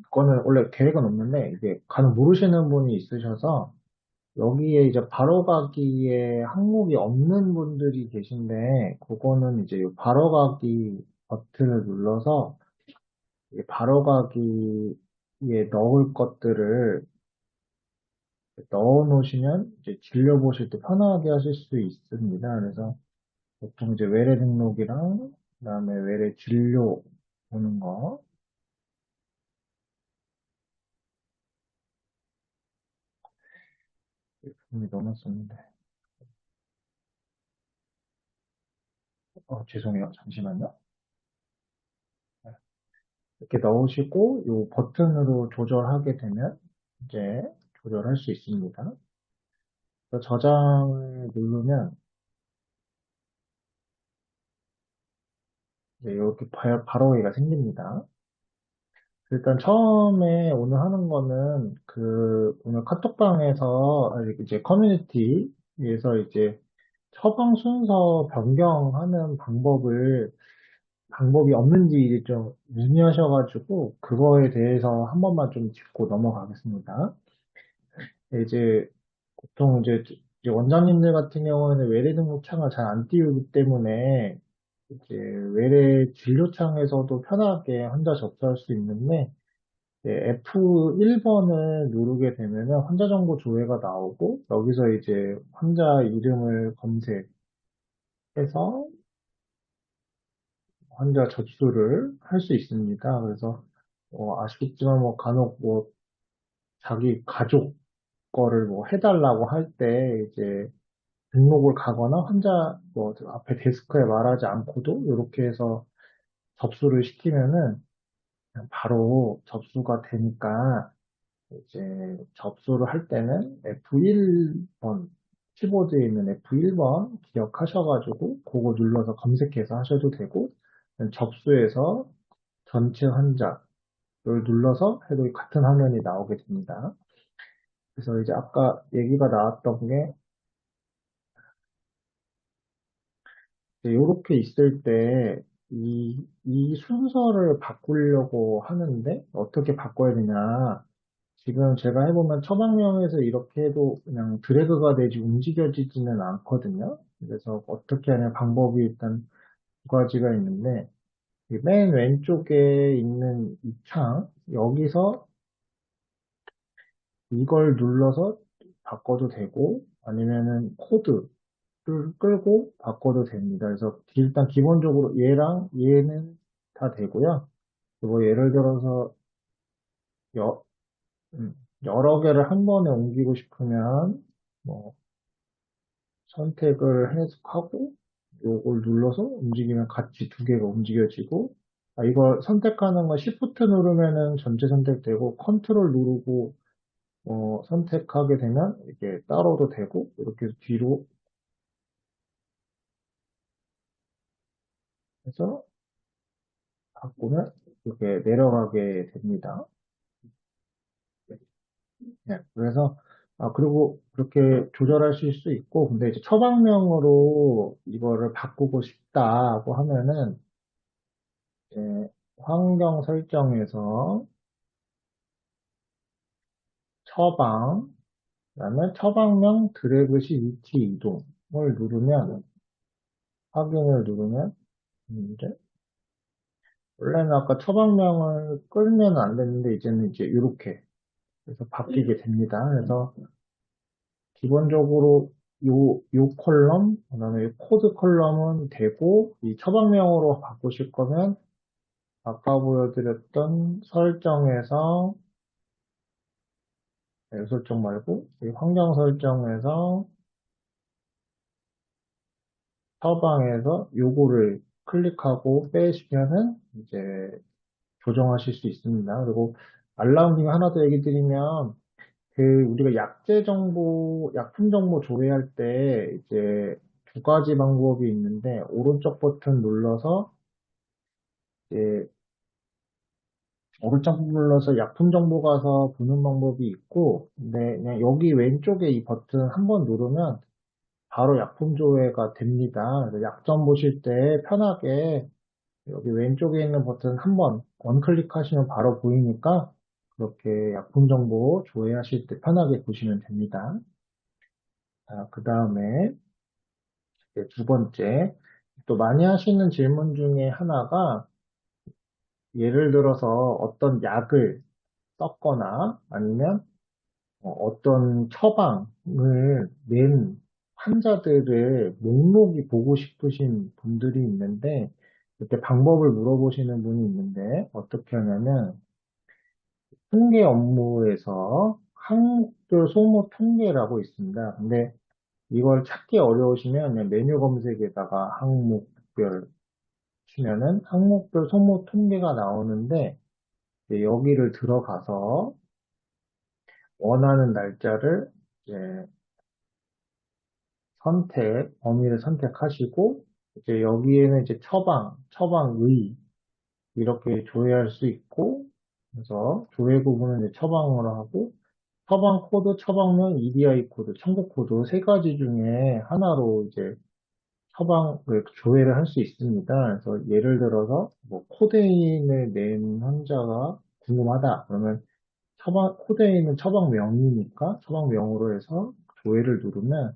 그거는 원래 계획은 없는데, 이게 간혹 모르시는 분이 있으셔서, 여기에 이제 바로 가기에 항목이 없는 분들이 계신데, 그거는 이제 이 바로 가기 버튼을 눌러서, 이 바로 가기에 넣을 것들을 넣어 놓으시면, 이제 진료 보실 때 편하게 하실 수 있습니다. 그래서 보통 이제 외래 등록이랑, 그다음에 외래 진료 보는 거, 이렇게 넣어놨었는데, 죄송해요. 잠시만요. 네. 이렇게 넣으시고, 이 버튼으로 조절하게 되면, 이제 조절할 수 있습니다. 그래서 저장을 누르면, 이제 이렇게 바로 얘가 생깁니다. 일단 처음에 오늘 하는 거는, 오늘 카톡방에서, 아니, 이제 커뮤니티에서 이제 처방 순서 변경하는 방법이 없는지 이제 좀 문의하셔가지고, 그거에 대해서 한 번만 좀 짚고 넘어가겠습니다. 네, 이제, 보통 이제 원장님들 같은 경우는 외래 등록창을 잘 안 띄우기 때문에, 이제 외래 진료창에서도 편하게 환자 접수할 수 있는데, F1번을 누르게 되면은 환자 정보 조회가 나오고, 여기서 이제 환자 이름을 검색해서 환자 접수를 할 수 있습니다. 그래서 아시겠지만 뭐 간혹 뭐 자기 가족 거를 뭐 해달라고 할 때 이제 등록을 가거나 환자 뭐 앞에 데스크에 말하지 않고도 이렇게 해서 접수를 시키면은 그냥 바로 접수가 되니까 이제 접수를 할 때는 F1번 키보드에 있는 F1번 기억하셔가지고 그거 눌러서 검색해서 하셔도 되고 접수해서 전체 환자 를 눌러서 해도 같은 화면이 나오게 됩니다. 그래서 이제 아까 얘기가 나왔던 게 이렇게 있을 때 이 순서를 바꾸려고 하는데 어떻게 바꿔야 되냐. 지금 제가 해보면 처방명에서 이렇게 해도 그냥 드래그가 되지 움직여지지는 않거든요. 그래서 어떻게 하냐 방법이 일단 두 가지가 있는데 이맨 왼쪽에 있는 이 창, 여기서 이걸 눌러서 바꿔도 되고 아니면은 코드를 끌고 바꿔도 됩니다. 그래서 일단 기본적으로 얘랑 얘는 다 되고요. 그리고 예를 들어서 여, 여러 개를 한 번에 옮기고 싶으면 뭐 선택을 해석하고 요걸 눌러서 움직이면 같이 두 개가 움직여지고 이걸 선택하는 거 Shift 누르면은 전체 선택되고 컨트롤 누르고 선택하게 되면 이게 따로도 되고 이렇게 해서 뒤로 해서 바꾸면 이렇게 내려가게 됩니다. 네, 그래서 그리고 그렇게 조절하실 수 있고 근데 이제 처방명으로 이거를 바꾸고 싶다고 하면은 이제 환경 설정에서 처방 그다음에 처방명 드래그 시 위치 이동을 누르면 확인을 누르면 이제 원래는 아까 처방명을 끌면 안 됐는데 이제는 이제 이렇게 그래서 바뀌게 됩니다. 그래서 기본적으로 요 컬럼, 그다음에 이 코드 컬럼은 되고, 이 처방명으로 바꾸실 거면, 아까 보여드렸던 설정에서, 설정 말고, 이 환경 설정에서, 서방에서 요거를 클릭하고 빼시면은, 이제 조정하실 수 있습니다. 그리고 알람 중에 하나 더 얘기 드리면, 우리가 약제 정보, 약품 정보 조회할 때, 이제, 두 가지 방법이 있는데, 오른쪽 버튼 눌러서, 이제, 오른쪽 버튼 눌러서 약품 정보 가서 보는 방법이 있고, 근데 그냥 여기 왼쪽에 이 버튼 한번 누르면, 바로 약품 조회가 됩니다. 그래서 약점 보실 때 편하게 여기 왼쪽에 있는 버튼 한번 원클릭하시면 바로 보이니까 그렇게 약품 정보 조회하실 때 편하게 보시면 됩니다. 자, 그 다음에 두 번째, 또 많이 하시는 질문 중에 하나가 예를 들어서 어떤 약을 썼거나 아니면 어떤 처방을 낸 환자들의 목록이 보고 싶으신 분들이 있는데, 그때 방법을 물어보시는 분이 있는데, 어떻게 하냐면, 통계 업무에서 항목별 소모 통계라고 있습니다. 근데 이걸 찾기 어려우시면 그냥 메뉴 검색에다가 항목별 치면은 항목별 소모 통계가 나오는데, 이제 여기를 들어가서 원하는 날짜를 이제 범위를 선택하시고, 이제 여기에는 이제 처방의, 이렇게 조회할 수 있고, 그래서 조회 구분은 이제 처방으로 하고, 처방 코드, 처방명, EDI 코드, 참고 코드 세 가지 중에 하나로 이제 조회를 할 수 있습니다. 그래서 예를 들어서 뭐 코데인을 낸 환자가 궁금하다. 그러면 코데인은 처방명이니까 처방명으로 해서 조회를 누르면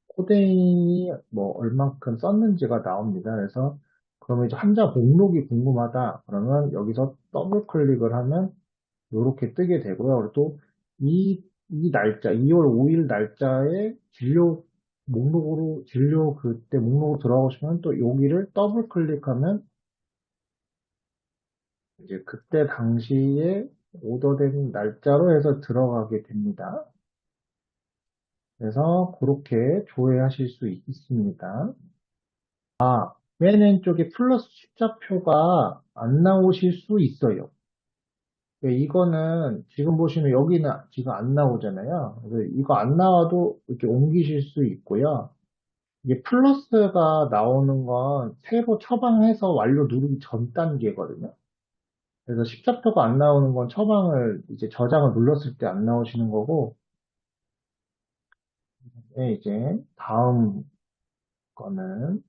코데인이 뭐 얼만큼 썼는지가 나옵니다. 그래서 그러면 이제 환자 목록이 궁금하다. 그러면 여기서 더블 클릭을 하면 이렇게 뜨게 되고요. 그리고 또 이 날짜, 2월 5일 날짜에 진료 그때 목록으로 들어가시면 또 여기를 더블 클릭하면 이제 그때 당시에 오더된 날짜로 해서 들어가게 됩니다. 그래서 그렇게 조회하실 수 있습니다. 맨 왼쪽에 플러스 숫자표가 안 나오실 수 있어요. 이거는 지금 보시면 여기는 지금 안 나오잖아요. 그래서 이거 안 나와도 이렇게 옮기실 수 있고요. 이게 플러스가 나오는 건 새로 처방해서 완료 누르기 전 단계거든요. 그래서 십자표가 안 나오는 건 처방을 이제 저장을 눌렀을 때 안 나오시는 거고, 이제 다음 거는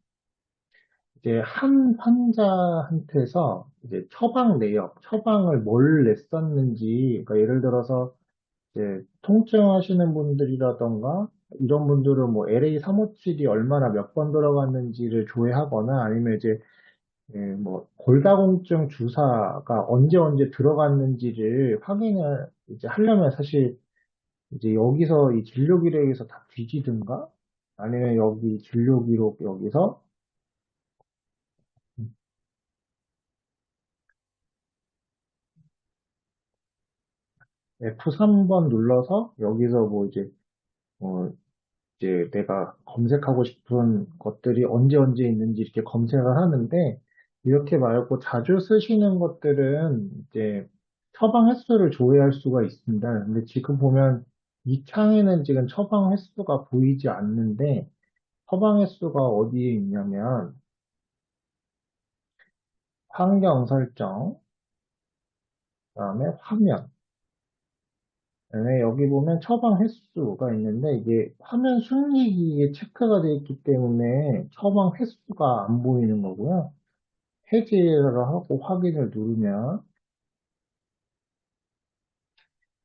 이제 한 환자한테서 이제 처방 내역, 처방을 뭘 냈었는지, 그러니까 예를 들어서 이제 통증하시는 분들이라던가 이런 분들은 뭐 LA357이 얼마나 몇 번 들어갔는지를 조회하거나 아니면 이제 뭐 골다공증 주사가 언제 언제 들어갔는지를 확인을 이제 하려면 사실 이제 여기서 이 진료 기록에서 다 뒤지든가 아니면 여기 진료 기록 여기서 F3번 눌러서 여기서 뭐 어, 이제 내가 검색하고 싶은 것들이 언제 언제 있는지 이렇게 검색을 하는데 이렇게 말고 자주 쓰시는 것들은 이제 처방 횟수를 조회할 수가 있습니다. 근데 지금 보면 이 창에는 지금 처방 횟수가 보이지 않는데 처방 횟수가 어디에 있냐면 환경 설정, 그다음에 화면, 그다음에 여기 보면 처방 횟수가 있는데 이게 화면 숨기기에 체크가 되어 있기 때문에 처방 횟수가 안 보이는 거고요. 해지를 하고 확인을 누르면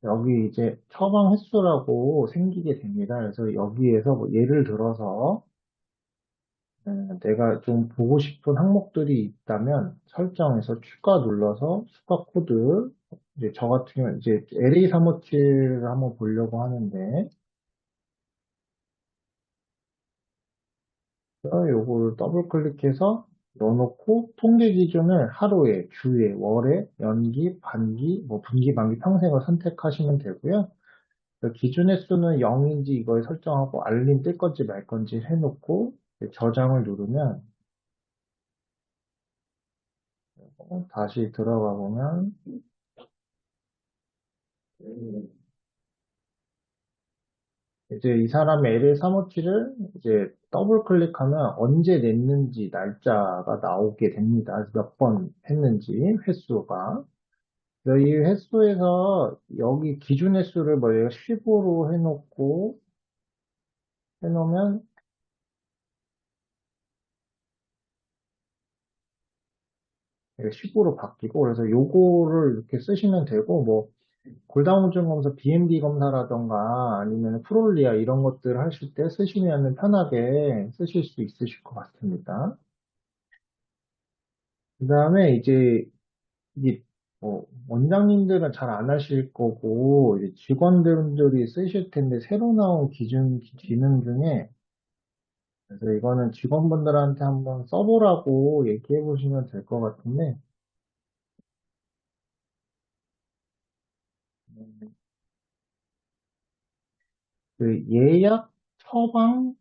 여기 이제 처방 횟수라고 생기게 됩니다. 그래서 여기에서 뭐 예를 들어서 내가 좀 보고 싶은 항목들이 있다면 설정에서 추가 눌러서 추가 코드 이제 저 같은 경우는 이제 LA357을 한번 보려고 하는데 요거를 더블 클릭해서 넣어놓고 통계 기준을 하루에, 주에, 월에, 연기, 반기, 뭐 분기, 만기, 평생을 선택하시면 되고요. 그 기준 횟수는 0인지 이걸 설정하고 알림 뜰 건지 말 건지 해놓고 저장을 누르면 다시 들어가 보면 이제 이 사람의 LA357을 이제 더블 클릭하면 언제 냈는지 날짜가 나오게 됩니다. 몇 번 했는지 횟수가. 이 횟수에서 여기 기준 횟수를 뭐 얘가 15로 해놓으면 식으로 바뀌고, 그래서 요거를 이렇게 쓰시면 되고, 뭐, 골다공증 검사 BMD 검사라던가 아니면 프롤리아 이런 것들 하실 때 쓰시면 편하게 쓰실 수 있으실 것 같습니다. 그 다음에 이제 이게 원장님들은 잘 안 하실 거고 이제 직원들이 쓰실 텐데 새로 나온 기능 중에 그래서 이거는 직원분들한테 한번 써보라고 얘기해 보시면 될 것 같은데 음, 그 예약 처방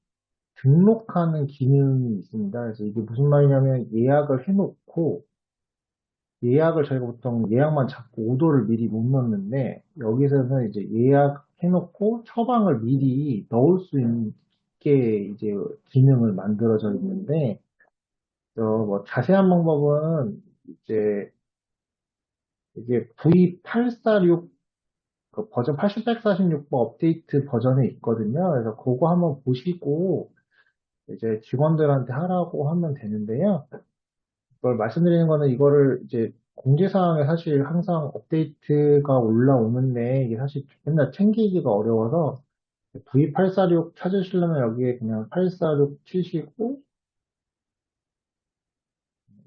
등록하는 기능이 있습니다. 그래서 이게 무슨 말이냐면 예약을 해놓고 예약을 저희가 보통 예약만 잡고 오더를 미리 못 넣는데 여기서는 이제 예약해놓고 처방을 미리 넣을 수 있게 이제 기능을 만들어져 있는데 뭐 자세한 방법은 이제 이게 V846 그 버전 8846번 업데이트 버전에 있거든요. 그래서 그거 한번 보시고 이제 직원들한테 하라고 하면 되는데요. 이걸 말씀드리는 거는 이거를 이제 공지사항에 사실 항상 업데이트가 올라오는데 이게 사실 맨날 챙기기가 어려워서 V846 찾으시려면 여기에 그냥 846 치시고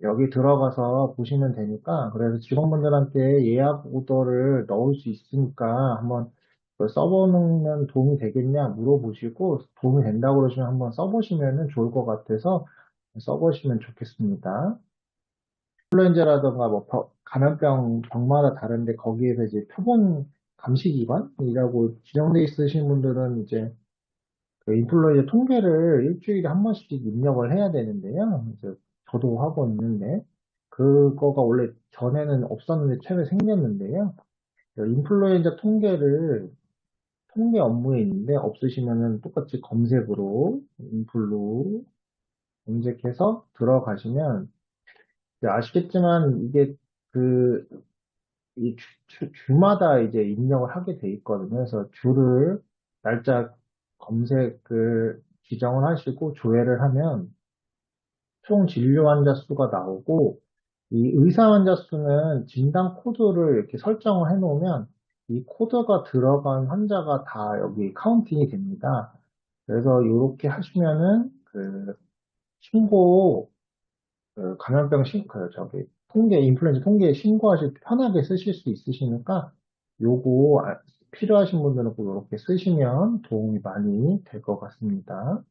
여기 들어가서 보시면 되니까 그래서 직원분들한테 예약 오더를 넣을 수 있으니까 한번 그걸 써보면 도움이 되겠냐 물어보시고 도움이 된다고 그러시면 한번 써보시면 좋을 것 같아서 써보시면 좋겠습니다. 인플루엔자라든가 뭐 감염병 병마다 다른데 거기에서 이제 표본 감시기관이라고 지정돼 있으신 분들은 이제 그 인플루엔자 통계를 일주일에 한 번씩 입력을 해야 되는데요. 이제 저도 하고 있는데 그거가 원래 전에는 없었는데 최근에 생겼는데요. 그 인플루엔자 통계 업무에 있는데 없으시면은 똑같이 검색으로 인플루 검색해서 들어가시면 이제 아시겠지만 이게 그 이 주마다 이제 입력을 하게 돼 있거든요. 그래서 날짜 검색을 지정을 하시고 조회를 하면 총 진료 환자 수가 나오고 이 의사 환자 수는 진단 코드를 이렇게 설정을 해 놓으면 이 코드가 들어간 환자가 다 여기 카운팅이 됩니다. 그래서 이렇게 하시면은 그 신고 감염병 인플루엔자 통계 신고하실 때 편하게 쓰실 수 있으시니까 요거 필요하신 분들은 꼭 이렇게 쓰시면 도움이 많이 될 것 같습니다.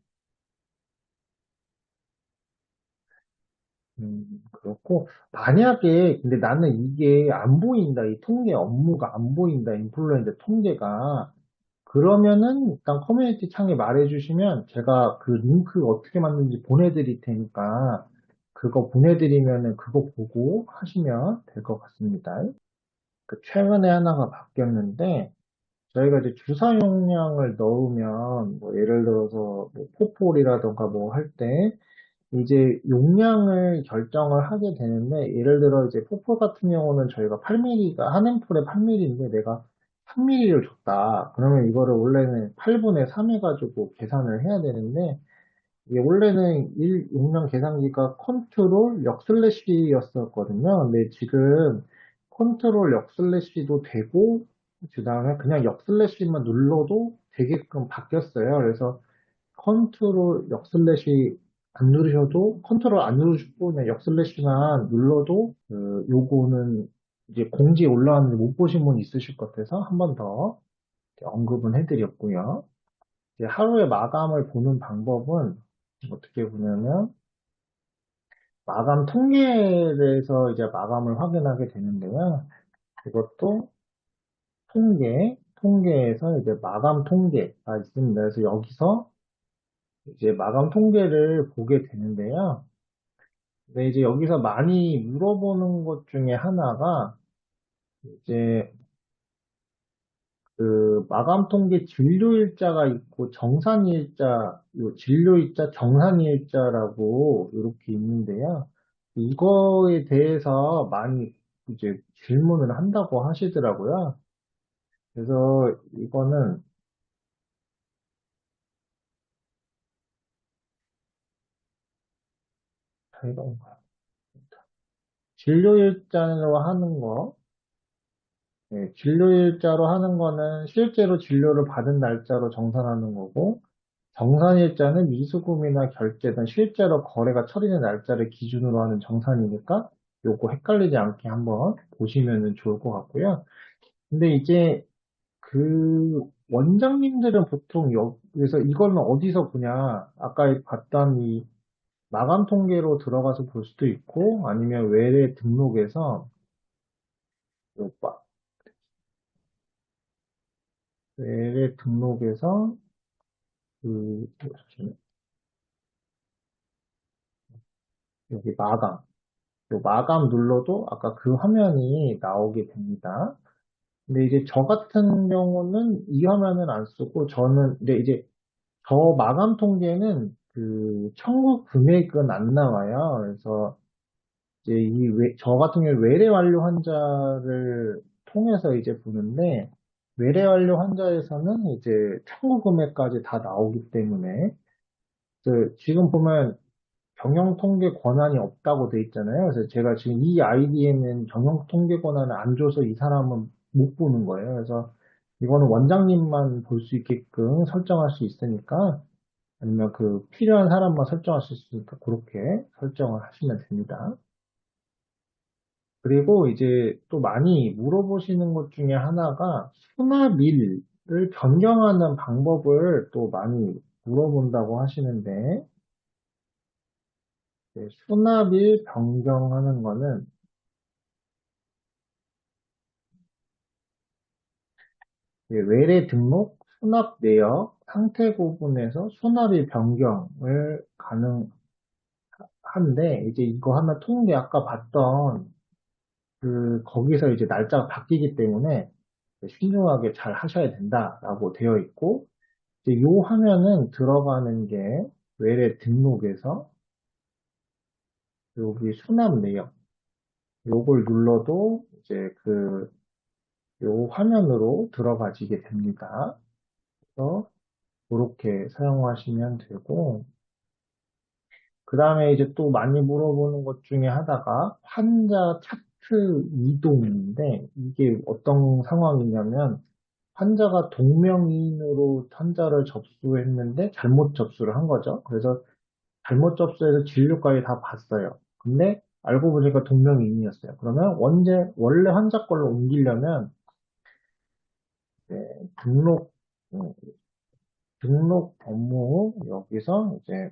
그렇고, 만약에, 근데 나는 이게 안 보인다, 이 통계 업무가 안 보인다, 인플루엔자 통계가. 그러면은 일단 커뮤니티 창에 말해주시면 제가 그 링크 어떻게 만드는지 보내드릴 테니까 그거 보내드리면은 그거 보고 하시면 될 것 같습니다. 그 최근에 하나가 바뀌었는데 저희가 이제 주사 용량을 넣으면 뭐 예를 들어서 뭐 포폴이라던가 뭐 할 때 이제 용량을 결정을 하게 되는데 예를 들어 이제 포폴 같은 경우는 저희가 8mm가 한 앰플에 8mm인데 내가 3mm를 줬다. 그러면 이거를 원래는 8분의 3 해가지고 계산을 해야 되는데 이게 원래는 용량 계산기가 컨트롤 역슬래시였었거든요. 근데 지금 컨트롤 역슬래시도 되고, 그 다음에 그냥 역슬래시만 눌러도 되게끔 바뀌었어요. 그래서 컨트롤 역슬래시 안 누르셔도, 컨트롤 안 누르시고 그냥 역슬래시만 눌러도, 요거는 이제 공지에 올라왔는데 못 보신 분 있으실 것 같아서 한 번 더 언급은 해드렸고요. 이제 하루의 마감을 보는 방법은 어떻게 보냐면 마감 통계에서 이제 마감을 확인하게 되는데요. 이것도 통계에서 이제 마감 통계가 있습니다. 그래서 여기서 이제 마감 통계를 보게 되는데요. 근데 이제 여기서 많이 물어보는 것 중에 하나가 이제 그 마감 통계 진료일자가 있고 정산일자, 요 진료일자, 정산일자라고 이렇게 있는데요. 이거에 대해서 많이 이제 질문을 한다고 하시더라고요. 그래서 이거는 저희가 진료일자로 하는 거, 네, 진료일자로 하는 거는 실제로 진료를 받은 날짜로 정산하는 거고, 정산일자는 미수금이나 결제 등 실제로 거래가 처리된 날짜를 기준으로 하는 정산이니까 요거 헷갈리지 않게 한번 보시면 좋을 것 같고요. 근데 이제 그 원장님들은 보통 여기서 이거는 어디서 보냐? 아까 봤던 이 마감 통계로 들어가서 볼 수도 있고 아니면 외래 등록에서 요 외래 등록에서 그 여기 마감 요 마감 눌러도 아까 그 화면이 나오게 됩니다. 근데 이제 저 같은 경우는 이 화면을 안 쓰고 저는 근데 이제 저 마감 통계는 그 청구 금액은 안 나와요. 그래서 이제 저 같은 경우 외래 완료 환자를 통해서 이제 보는데 외래 완료 환자에서는 이제 청구 금액까지 다 나오기 때문에 지금 보면 경영 통계 권한이 없다고 돼 있잖아요. 그래서 제가 지금 이 아이디에는 경영 통계 권한을 안 줘서 이 사람은 못 보는 거예요. 그래서 이거는 원장님만 볼 수 있게끔 설정할 수 있으니까 아니면 그 필요한 사람만 설정할 수 있으니까 그렇게 설정을 하시면 됩니다. 그리고 이제 또 많이 물어보시는 것 중에 하나가 수납일을 변경하는 방법을 또 많이 물어본다고 하시는데 수납일 변경하는 거는 외래 등록, 수납 내역, 상태 구분에서 수납일 변경을 가능한데 이제 이거 하면 통계 아까 봤던 거기서 이제 날짜가 바뀌기 때문에 신중하게 잘 하셔야 된다라고 되어 있고, 이제 요 화면은 들어가는 게 외래 등록에서 여기 수납 내역, 요걸 눌러도 이제 요 화면으로 들어가지게 됩니다. 그래서 그렇게 사용하시면 되고, 그 다음에 이제 또 많이 물어보는 것 중에 하나가 환자 차트 이동인데, 이게 어떤 상황이냐면, 환자가 동명이인으로 환자를 접수했는데 잘못 접수를 한 거죠. 그래서 잘못 접수해서 진료까지 다 봤어요. 근데 알고 보니까 동명이인이었어요. 그러면 원래 환자 걸로 옮기려면 이제 음, 등록 업무 여기서 이제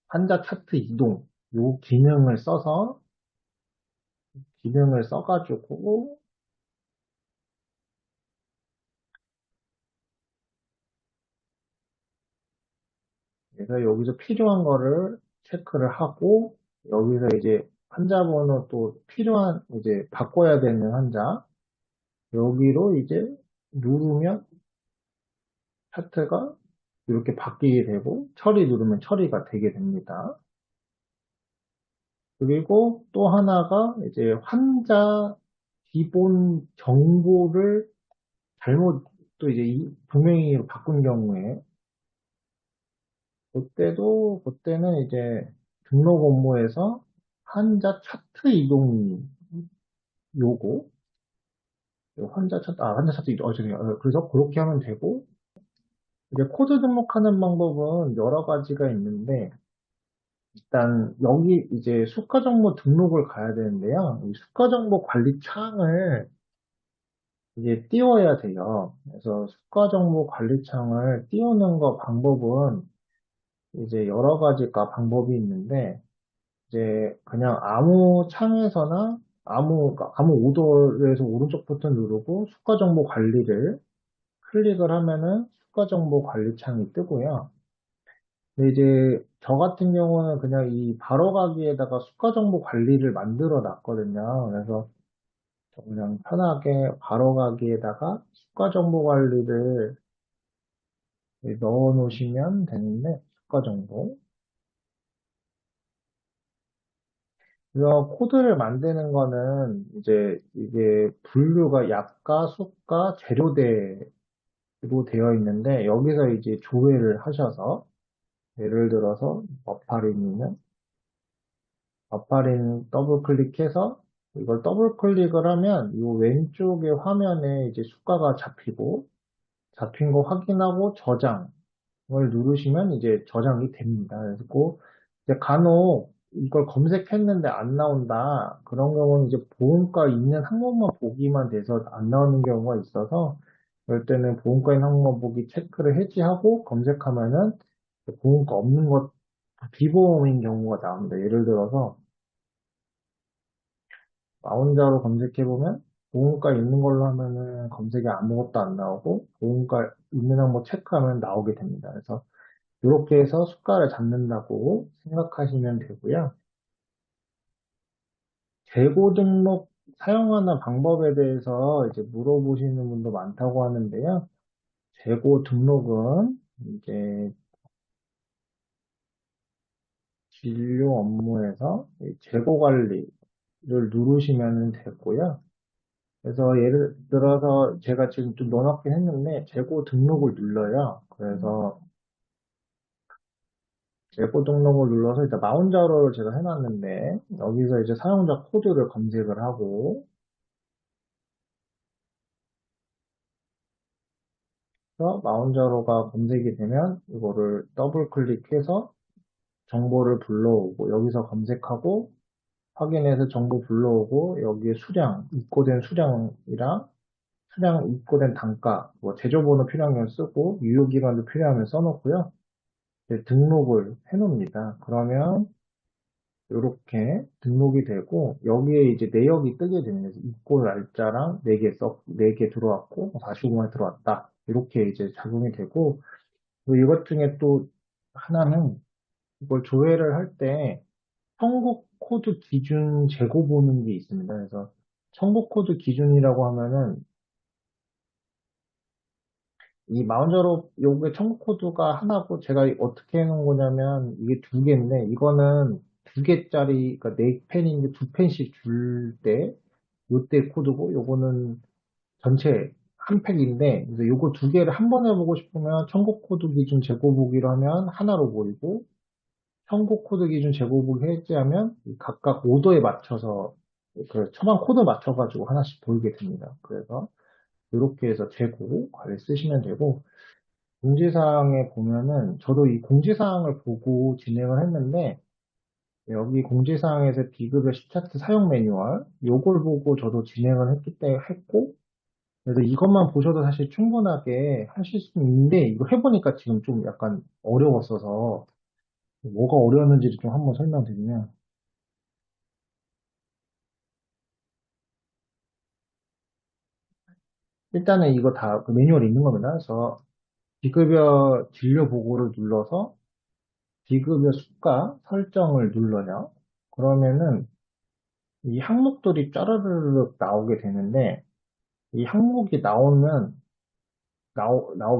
환자 차트 이동 요 기능을 써가지고 그래서 여기서 필요한 거를 체크를 하고 여기서 이제 환자번호 또 필요한 이제 바꿔야 되는 환자 여기로 이제 누르면 차트가 이렇게 바뀌게 되고 처리 누르면 처리가 되게 됩니다. 그리고 또 하나가 이제 환자 기본 정보를 잘못 또 이제 분명히로 바꾼 경우에 그때는 이제 등록 업무에서 환자 차트 이동 요거, 환자 차트 이동, 죄송해요. 그래서 그렇게 하면 되고, 이제 코드 등록하는 방법은 여러 가지가 있는데, 일단 여기 이제 수가정보 등록을 가야 되는데요. 이 수가정보 관리 창을 이제 띄워야 돼요. 그래서 수가정보 관리 창을 띄우는 거 방법은 이제 여러 가지가 방법이 있는데, 이제 그냥 아무 창에서나 그러니까 아무 오더에서 오른쪽 버튼 누르고 수가 정보 관리를 클릭을 하면은 수가 정보 관리 창이 뜨고요. 근데 이제 저 같은 경우는 그냥 이 바로가기에다가 수가 정보 관리를 만들어 놨거든요. 그래서 그냥 편하게 바로가기에다가 수가 정보 관리를 넣어 놓으시면 되는데 수가 정보 그래서 코드를 만드는 거는 이제 이게 분류가 약가, 수가, 재료대로 되어 있는데 여기서 이제 조회를 하셔서 예를 들어서 머파린이는 와파린 더블 클릭해서 이걸 더블 클릭을 하면 이 왼쪽에 화면에 이제 숫자가 잡히고 잡힌 거 확인하고 저장을 누르시면 이제 저장이 됩니다. 그래서 이제 간혹 이걸 검색했는데 안 나온다. 그런 경우는 이제 보험가 있는 항목만 보기만 돼서 안 나오는 경우가 있어서 그럴 때는 보험가 있는 항목만 보기 체크를 해지하고 검색하면은 보험가 없는 것 비보험인 경우가 나옵니다. 예를 들어서 나 혼자로 검색해보면 보험가 있는 걸로 하면은 검색에 아무것도 안 나오고 보험가 있는 항목 체크하면 나오게 됩니다. 그래서 이렇게 해서 숫가를 잡는다고 생각하시면 되고요. 재고 등록 사용하는 방법에 대해서 이제 물어보시는 분도 많다고 하는데요. 재고 등록은 이제 진료 업무에서 이 재고 관리를 누르시면 되고요. 그래서 예를 들어서 제가 지금 좀 넣어놨긴 했는데 재고 등록을 눌러요. 그래서 재고 등록을 눌러서 일단 나 혼자로 제가 해놨는데 여기서 이제 사용자 코드를 검색을 하고 그래서 나 혼자로가 검색이 되면 이거를 더블 클릭해서 정보를 불러오고 여기서 검색하고 확인해서 정보 불러오고 여기에 수량 입고된 수량이랑 수량 입고된 단가 뭐 제조번호 필요하면 쓰고 유효기간도 필요하면 써놓고요. 이제 등록을 해놓습니다. 그러면 이렇게 등록이 되고 여기에 이제 내역이 뜨게 됩니다. 입고 날짜랑 4개 들어왔고 45만 들어왔다. 이렇게 이제 작용이 되고 그리고 이것 중에 또 하나는 이걸 조회를 할 때 청구 코드 기준 재고 보는 게 있습니다. 그래서 청구 코드 기준이라고 하면은 이 마운저로 요게 청구 코드가 하나고 제가 어떻게 해놓은 거냐면 이게 두 개인데 이거는 두 개짜리 그러니까 네 펜인데 두 펜씩 줄 때 요때 코드고 요거는 전체 한 팩인데 그래서 요거 두 개를 한 번에 보고 싶으면 청구 코드 기준 재고 보기로 하면 하나로 보이고 청구 코드 기준 재고 보기 해제하면 각각 오더에 맞춰서 그 처방 코드 맞춰가지고 하나씩 보이게 됩니다. 그래서 이렇게 해서 재고 관리 쓰시면 되고 공지사항에 보면은 저도 이 공지사항을 보고 진행을 했는데 여기 공지사항에서 비급여 시차트 사용 매뉴얼 요걸 보고 저도 진행을 했기 때문에 했고 그래서 이것만 보셔도 사실 충분하게 하실 수 있는데 이거 해보니까 지금 좀 약간 어려웠어서 뭐가 어려웠는지를 좀 한번 설명드리면 일단은 이거 다 그 매뉴얼에 있는 겁니다. 그래서 비급여 진료 보고를 눌러서 비급여 수가 설정을 눌러요. 그러면은 이 항목들이 짜르르륵 나오게 되는데 이 항목이 나오게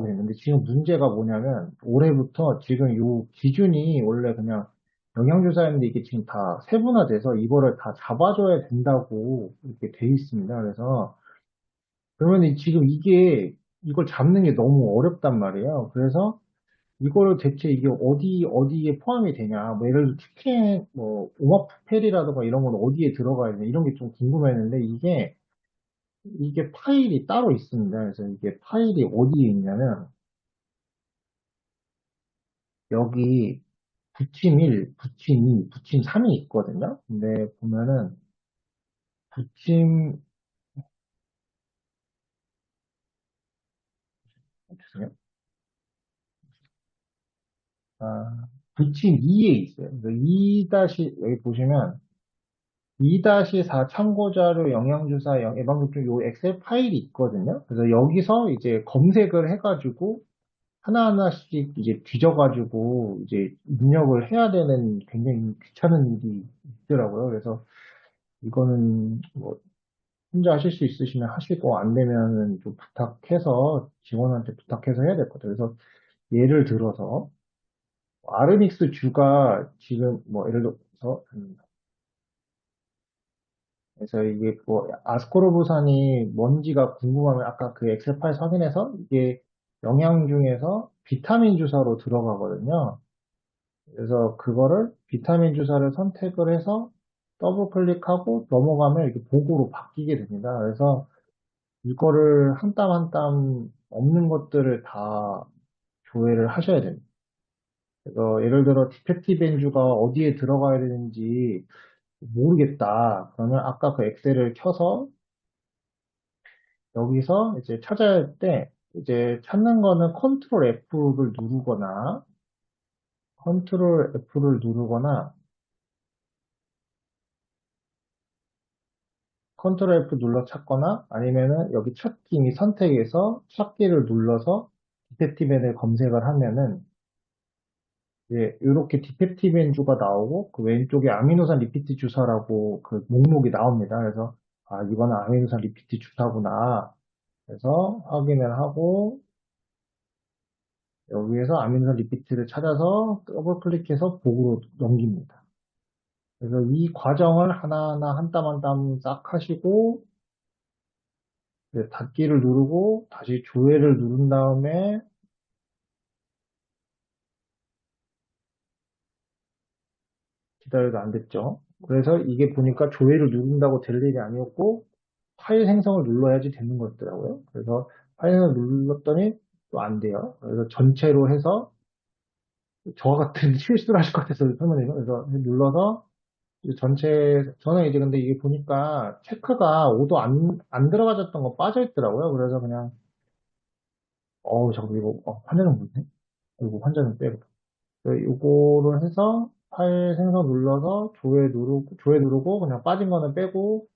되는데 지금 문제가 뭐냐면 올해부터 지금 요 기준이 원래 그냥 영양주사였는데 이게 지금 다 세분화돼서 이거를 다 잡아줘야 된다고 이렇게 돼 있습니다. 그래서 그러면 지금 이걸 잡는 게 너무 어렵단 말이에요. 그래서 이거를 대체 이게 어디에 포함이 되냐. 뭐 예를 들어 티켓, 뭐, 오마푸펠이라든가 이런 건 어디에 들어가야 되냐. 이런 게 좀 궁금했는데 이게 파일이 따로 있습니다. 그래서 이게 파일이 어디에 있냐면 여기 부침 1, 부침 2, 부침 3이 있거든요. 근데 보면은 부침, 죄송해요. 아, 부침 2에 있어요. 그래서 2 여기 보시면 2-4 참고자료 영양주사 예방접종 요 엑셀 파일이 있거든요. 그래서 여기서 이제 검색을 해가지고 하나하나씩 이제 뒤져가지고 이제 입력을 해야 되는 굉장히 귀찮은 일이 있더라고요. 그래서 이거는 뭐 혼자 하실 수 있으시면 하시고 안 되면은 좀 부탁해서 직원한테 부탁해서 해야 될 것 같아요. 그래서 예를 들어서 아르닉스 주가 지금 뭐 예를 들어서 그래서 이게 뭐 아스코르브산이 뭔지가 궁금하면 아까 그 엑셀 파일 확인해서 이게 영양 중에서 비타민 주사로 들어가거든요. 그래서 그거를 비타민 주사를 선택을 해서 더블 클릭하고 넘어가면 이렇게 보고로 바뀌게 됩니다. 그래서 이거를 한 땀 한 땀 없는 것들을 다 조회를 하셔야 됩니다. 그래서 예를 들어 디펙티브 엔주가 어디에 들어가야 되는지 모르겠다. 그러면 아까 그 엑셀을 켜서 여기서 이제 찾아야 할 때 이제 찾는 거는 컨트롤 F를 누르거나 컨트롤 F 눌러 찾거나 아니면은 여기 찾기 및 선택에서 찾기를 눌러서 디펙티브엔을 검색을 하면은 이제 이렇게 디펙티브 엔주가 나오고 그 왼쪽에 아미노산 리피트 주사라고 그 목록이 나옵니다. 그래서 아 이거는 아미노산 리피트 주사구나. 그래서 확인을 하고 여기에서 아미노산 리피트를 찾아서 더블 클릭해서 보고로 넘깁니다. 그래서 이 과정을 하나하나 한 땀 한 땀 싹 하시고 이제 닫기를 누르고 다시 조회를 누른 다음에 기다려도 안 됐죠. 그래서 이게 보니까 조회를 누른다고 될 일이 아니었고 파일 생성을 눌러야지 되는 거였더라고요. 그래서 파일 생성을 눌렀더니 또 안 돼요. 그래서 전체로 해서 저와 같은 실수를 하실 것 같아서 설명드리죠. 그래서 눌러서 이제 저는 이제 근데 이게 보니까 체크가 오도 안 들어가졌던 거 빠져 있더라고요. 그래서 그냥, 잠깐 이거, 환자는 뭐지? 이거 환자는 빼고. 이거를 해서 파일 생성 눌러서 조회 누르고, 그냥 빠진 거는 빼고,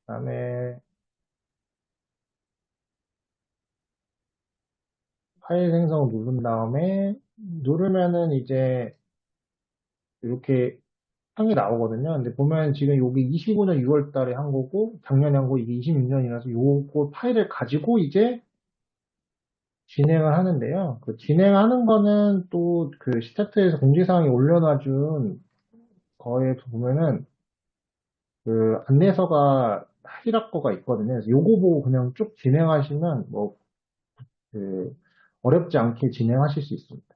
그다음에 파일 생성 누른 다음에, 누르면은 이제 이렇게 창이 나오거든요. 근데 보면 지금 여기 25년 6월 달에 한 거고, 작년에 한 거 이게 26년이라서 요거 파일을 가지고 이제 진행을 하는데요. 그 진행하는 거는 또 그 스타트에서 공지사항에 올려놔준 거에 보면은 그 안내서가 하이락 거가 있거든요. 그래서 요거 보고 그냥 쭉 진행하시면 뭐 그 어렵지 않게 진행하실 수 있습니다.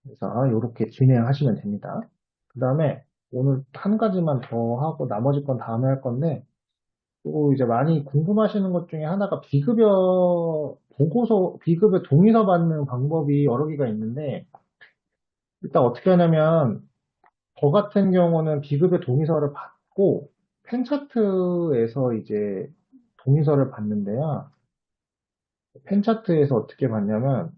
그래서 이렇게 진행하시면 됩니다. 그 다음에 오늘 한 가지만 더 하고 나머지 건 다음에 할 건데 또 이제 많이 궁금하시는 것 중에 하나가 비급여 동의서 받는 방법이 여러 개가 있는데 일단 어떻게 하냐면 저 같은 경우는 비급여 동의서를 받고 펜차트에서 이제 동의서를 받는데요. 펜차트에서 어떻게 받냐면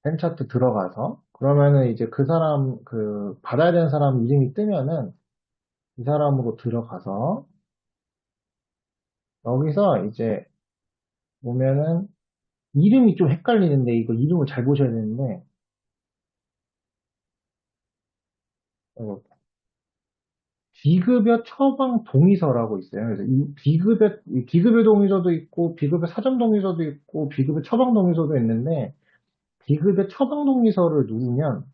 펜차트 들어가서 그러면은 이제 그 사람 그 받아야 되는 사람 이름이 뜨면은 이 사람으로 들어가서 여기서 이제 보면은 이름이 좀 헷갈리는데 이거 이름을 잘 보셔야 되는데 어, 비급여 처방 동의서라고 있어요. 그래서 이 비급여 동의서도 있고, 비급여 사전 동의서도 있고, 비급여 처방 동의서도 있는데, 비급여 처방 동의서를 누르면,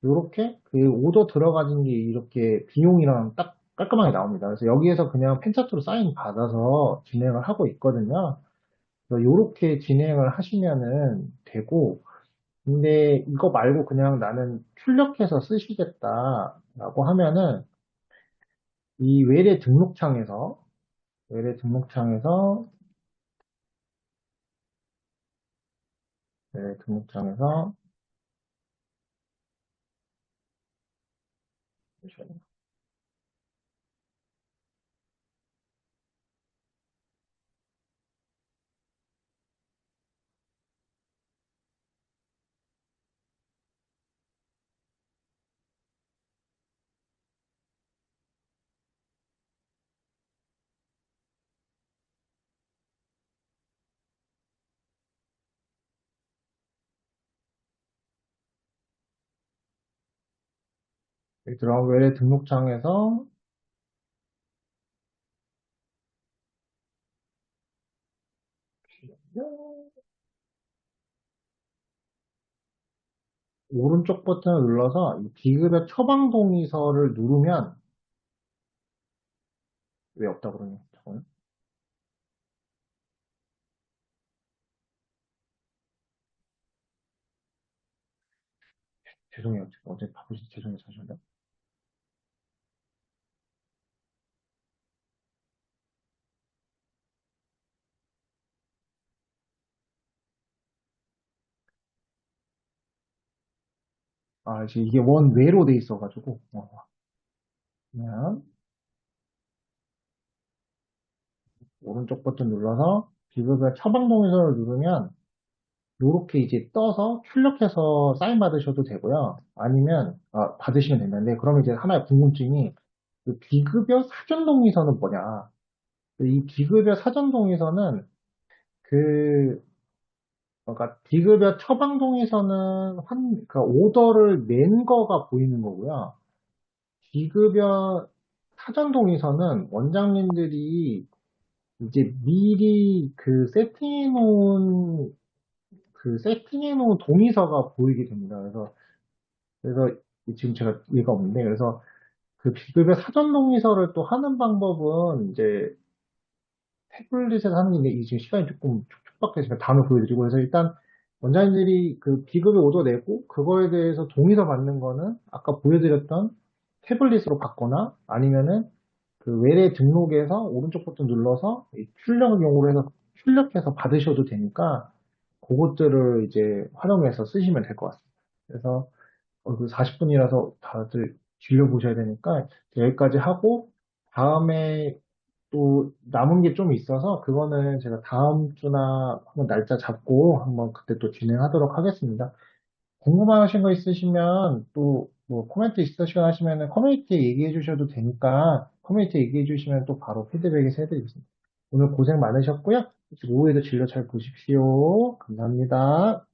이렇게 그 오더 들어가진 게 이렇게 비용이랑 딱 깔끔하게 나옵니다. 그래서 여기에서 그냥 펜차트로 사인 받아서 진행을 하고 있거든요. 그래서 이렇게 진행을 하시면은 되고, 근데 이거 말고 그냥 나는 출력해서 쓰시겠다라고 하면은, 이 외래 등록창에서, 외래 등록창에서, 잠시만요. 여기 들어가면 외래 등록창에서, 오른쪽 버튼을 눌러서 이 비급여 처방 동의서를 누르면, 왜 없다 그러냐, 잠깐만요. 죄송해요. 지금 어제 바쁘시 죄송해요. 잠시만요. 아, 지금 이게 원외로 돼 있어가지고, 그냥 오른쪽 버튼 눌러서 비급여 처방 동의서를 누르면 요렇게 이제 떠서 출력해서 사인 받으셔도 되고요. 아니면, 받으시면 되는데, 그러면 이제 하나의 궁금증이 그 비급여 사전 동의서는 뭐냐? 이 비급여 사전 동의서는 그, 그러니까 비급여 처방 동의서는 그러니까 오더를 낸 거가 보이는 거고요. 비급여 사전 동의서는 원장님들이 이제 미리 세팅해 놓은 동의서가 보이게 됩니다. 그래서 지금 제가 얘가 없는데, 그래서 그 비급여 사전 동의서를 또 하는 방법은 이제 태블릿에서 하는 게 이게 지금 시간이 조금 촉박해서 다음에 보여드리고, 그래서 일단 원장님들이 그 비급여 오더 내고 그거에 대해서 동의서 받는 거는 아까 보여드렸던 태블릿으로 받거나 아니면은 그 외래 등록에서 오른쪽 버튼 눌러서 이 출력용으로 해서 출력해서 받으셔도 되니까 그것들을 이제 활용해서 쓰시면 될 것 같습니다. 그래서 그 40분이라서 다들 질려보셔야 되니까 여기까지 하고 다음에 또 남은 게 좀 있어서 그거는 제가 다음 주나 한번 날짜 잡고 한번 그때 또 진행하도록 하겠습니다. 궁금하신 거 있으시면 또 뭐 코멘트 있으시거나 하시면은 커뮤니티에 얘기해 주셔도 되니까 커뮤니티에 얘기해 주시면 또 바로 피드백에서 해드리겠습니다. 오늘 고생 많으셨고요. 오후에도 진료 잘 보십시오. 감사합니다.